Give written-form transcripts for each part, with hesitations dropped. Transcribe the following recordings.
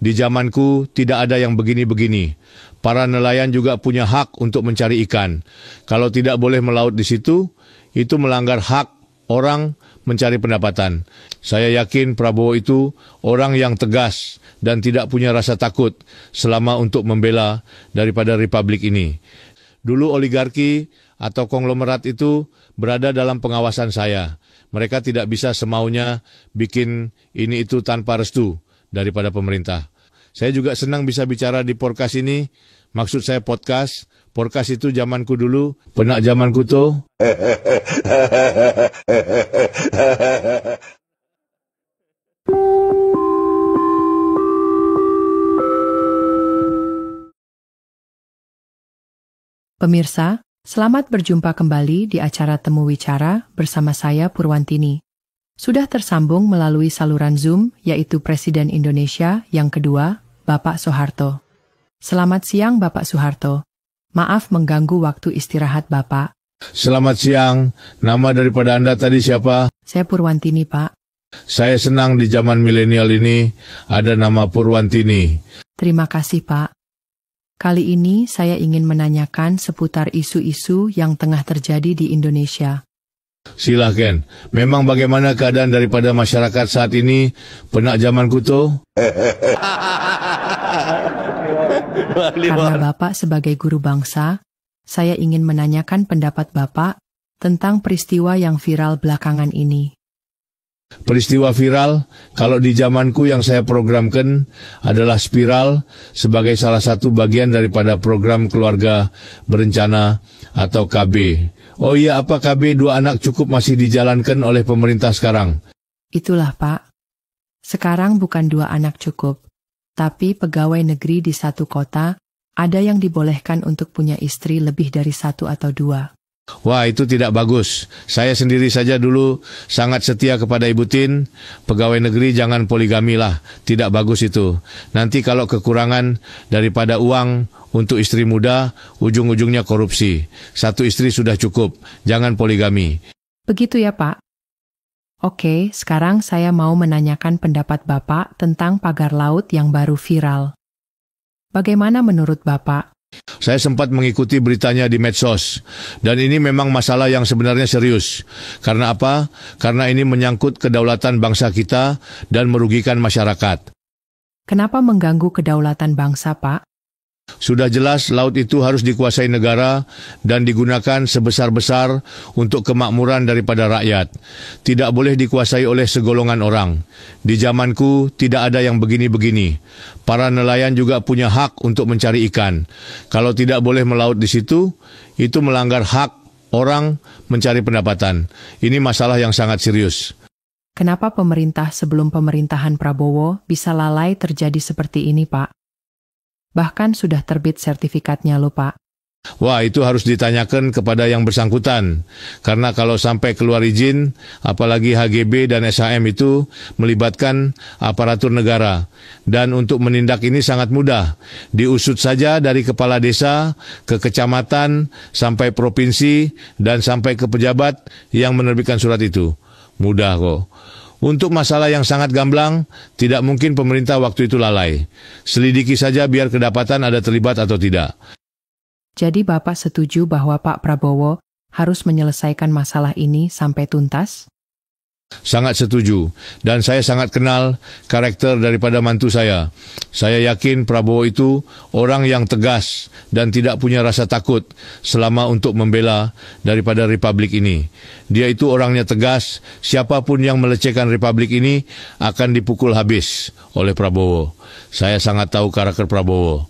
Di zamanku tidak ada yang begini-begini. Para nelayan juga punya hak untuk mencari ikan. Kalau tidak boleh melaut di situ, itu melanggar hak orang mencari pendapatan. Saya yakin Prabowo itu orang yang tegas dan tidak punya rasa takut selama untuk membela daripada republik ini. Dulu oligarki atau konglomerat itu berada dalam pengawasan saya. Mereka tidak bisa semaunya bikin ini itu tanpa restu daripada pemerintah. Saya juga senang bisa bicara di podcast ini. Maksud saya podcast. Podcast itu zamanku dulu, penak zamanku tuh. Pemirsa, selamat berjumpa kembali di acara Temu Wicara bersama saya Purwantini. Sudah tersambung melalui saluran Zoom, yaitu Presiden Indonesia yang kedua, Bapak Soeharto. Selamat siang Bapak Soeharto. Maaf mengganggu waktu istirahat Bapak. Selamat siang, nama daripada Anda tadi siapa? Saya Purwantini Pak. Saya senang di zaman milenial ini ada nama Purwantini. Terima kasih Pak. Kali ini saya ingin menanyakan seputar isu-isu yang tengah terjadi di Indonesia. Silahkan, memang bagaimana keadaan daripada masyarakat saat ini, penak zamanku tuh? Karena Bapak sebagai guru bangsa, saya ingin menanyakan pendapat Bapak tentang peristiwa yang viral belakangan ini. Peristiwa viral, kalau di zamanku yang saya programkan adalah spiral sebagai salah satu bagian daripada program keluarga berencana atau KB. Oh iya, apa KB 2 anak cukup masih dijalankan oleh pemerintah sekarang? Itulah Pak. Sekarang bukan 2 anak cukup, tapi pegawai negeri di satu kota ada yang dibolehkan untuk punya istri lebih dari 1 atau 2. Wah, itu tidak bagus. Saya sendiri saja dulu sangat setia kepada Ibu Tin. Pegawai negeri jangan poligami lah. Tidak bagus itu. Nanti kalau kekurangan daripada uang untuk istri muda, ujung-ujungnya korupsi. 1 istri sudah cukup. Jangan poligami. Begitu ya Pak. Oke, sekarang saya mau menanyakan pendapat Bapak tentang pagar laut yang baru viral. Bagaimana menurut Bapak? Saya sempat mengikuti beritanya di medsos, dan ini memang masalah yang sebenarnya serius. Karena apa? Karena ini menyangkut kedaulatan bangsa kita dan merugikan masyarakat. Kenapa mengganggu kedaulatan bangsa, Pak? Sudah jelas laut itu harus dikuasai negara dan digunakan sebesar-besar untuk kemakmuran daripada rakyat. Tidak boleh dikuasai oleh segolongan orang. Di zamanku tidak ada yang begini-begini. Para nelayan juga punya hak untuk mencari ikan. Kalau tidak boleh melaut di situ, itu melanggar hak orang mencari pendapatan. Ini masalah yang sangat serius. Kenapa pemerintah sebelum pemerintahan Prabowo bisa lalai terjadi seperti ini, Pak? Bahkan sudah terbit sertifikatnya loh, Pak. Wah, itu harus ditanyakan kepada yang bersangkutan. Karena kalau sampai keluar izin, apalagi HGB dan SHM itu melibatkan aparatur negara. Dan untuk menindak ini sangat mudah. Diusut saja dari kepala desa, ke kecamatan, sampai provinsi, dan sampai ke pejabat yang menerbitkan surat itu. Mudah kok. Untuk masalah yang sangat gamblang, tidak mungkin pemerintah waktu itu lalai. Selidiki saja biar kedapatan ada terlibat atau tidak. Jadi Bapak setuju bahwa Pak Prabowo harus menyelesaikan masalah ini sampai tuntas? Sangat setuju, dan saya sangat kenal karakter daripada mantu saya. Saya yakin Prabowo itu orang yang tegas dan tidak punya rasa takut selama untuk membela daripada republik ini. Dia itu orangnya tegas, siapapun yang melecehkan republik ini akan dipukul habis oleh Prabowo. Saya sangat tahu karakter Prabowo.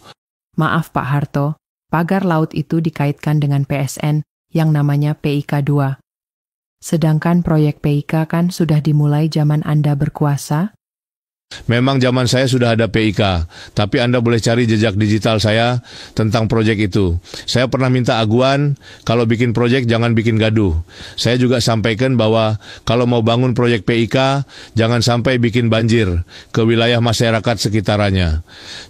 Maaf Pak Harto, pagar laut itu dikaitkan dengan PSN yang namanya PIK 2. Sedangkan proyek PIK kan sudah dimulai zaman Anda berkuasa? Memang zaman saya sudah ada PIK, tapi Anda boleh cari jejak digital saya tentang proyek itu. Saya pernah minta aguan, kalau bikin proyek jangan bikin gaduh. Saya juga sampaikan bahwa kalau mau bangun proyek PIK, jangan sampai bikin banjir ke wilayah masyarakat sekitarannya.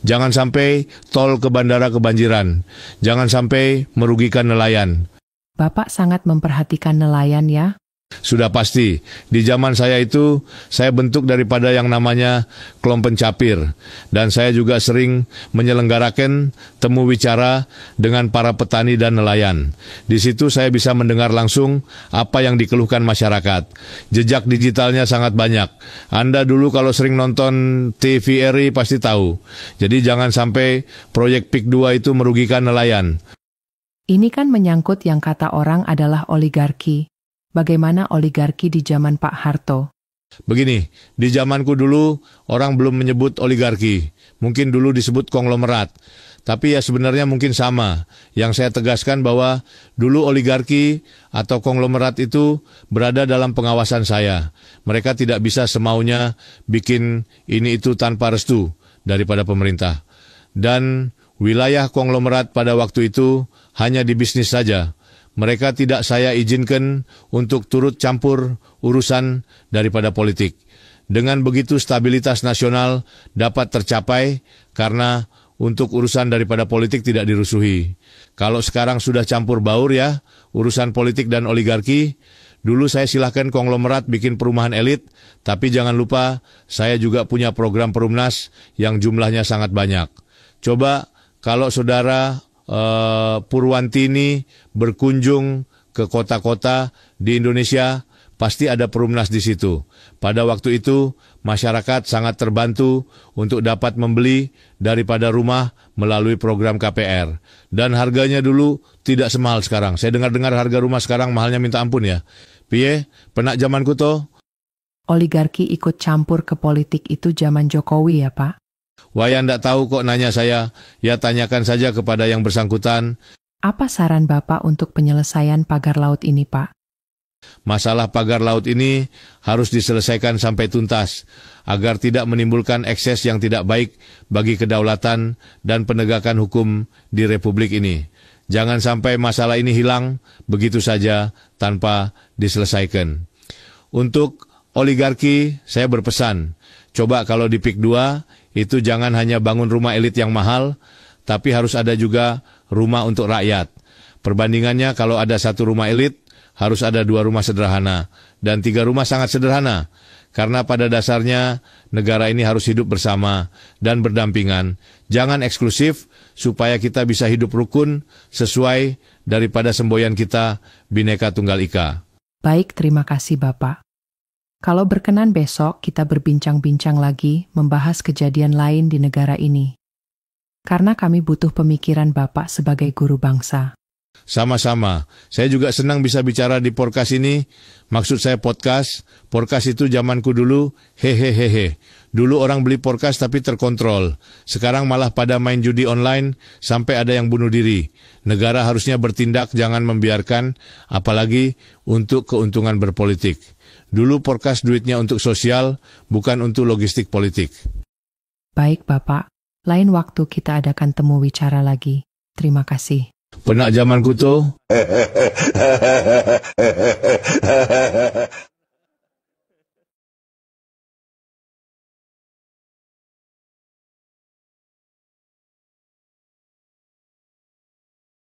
Jangan sampai tol ke bandara kebanjiran. Jangan sampai merugikan nelayan. Bapak sangat memperhatikan nelayan ya? Sudah pasti, di zaman saya itu, saya bentuk daripada yang namanya kelompok pencapir. Dan saya juga sering menyelenggarakan temu wicara dengan para petani dan nelayan. Di situ saya bisa mendengar langsung apa yang dikeluhkan masyarakat. Jejak digitalnya sangat banyak. Anda dulu kalau sering nonton TVRI pasti tahu. Jadi jangan sampai proyek PIK 2 itu merugikan nelayan. Ini kan menyangkut yang kata orang adalah oligarki. Bagaimana oligarki di zaman Pak Harto? Begini, di zamanku dulu orang belum menyebut oligarki. Mungkin dulu disebut konglomerat. Tapi ya sebenarnya mungkin sama. Yang saya tegaskan bahwa dulu oligarki atau konglomerat itu berada dalam pengawasan saya. Mereka tidak bisa semaunya bikin ini itu tanpa restu daripada pemerintah. Dan wilayah konglomerat pada waktu itu hanya di bisnis saja. Mereka tidak saya izinkan untuk turut campur urusan daripada politik. Dengan begitu stabilitas nasional dapat tercapai karena untuk urusan daripada politik tidak dirusuhi. Kalau sekarang sudah campur baur ya, urusan politik dan oligarki, dulu saya silahkan konglomerat bikin perumahan elit, tapi jangan lupa saya juga punya program Perumnas yang jumlahnya sangat banyak. Coba kalau saudara Purwantini berkunjung ke kota-kota di Indonesia, pasti ada Perumnas di situ. Pada waktu itu, masyarakat sangat terbantu untuk dapat membeli daripada rumah melalui program KPR. Dan harganya dulu tidak semahal sekarang. Saya dengar-dengar harga rumah sekarang mahalnya minta ampun ya. Piye, penak zamanku toh? Oligarki ikut campur ke politik itu zaman Jokowi ya, Pak? Waya ndak tahu kok nanya saya, ya tanyakan saja kepada yang bersangkutan. Apa saran Bapak untuk penyelesaian pagar laut ini, Pak? Masalah pagar laut ini harus diselesaikan sampai tuntas, agar tidak menimbulkan ekses yang tidak baik bagi kedaulatan dan penegakan hukum di Republik ini. Jangan sampai masalah ini hilang begitu saja tanpa diselesaikan. Untuk oligarki, saya berpesan, coba kalau di PIK 2, itu jangan hanya bangun rumah elit yang mahal, tapi harus ada juga rumah untuk rakyat. Perbandingannya kalau ada satu rumah elit, harus ada 2 rumah sederhana, dan 3 rumah sangat sederhana. Karena pada dasarnya negara ini harus hidup bersama dan berdampingan. Jangan eksklusif supaya kita bisa hidup rukun sesuai daripada semboyan kita Bhinneka Tunggal Ika. Baik, terima kasih Bapak. Kalau berkenan besok kita berbincang-bincang lagi membahas kejadian lain di negara ini. Karena kami butuh pemikiran Bapak sebagai guru bangsa. Sama-sama. Saya juga senang bisa bicara di podcast ini. Maksud saya podcast. Podcast itu zamanku dulu, hehehehe. Dulu orang beli podcast tapi terkontrol. Sekarang malah pada main judi online sampai ada yang bunuh diri. Negara harusnya bertindak, jangan membiarkan, apalagi untuk keuntungan berpolitik. Dulu podcast duitnya untuk sosial, bukan untuk logistik politik. Baik Bapak, lain waktu kita adakan temu wicara lagi. Terima kasih. Penak zamanku tuh.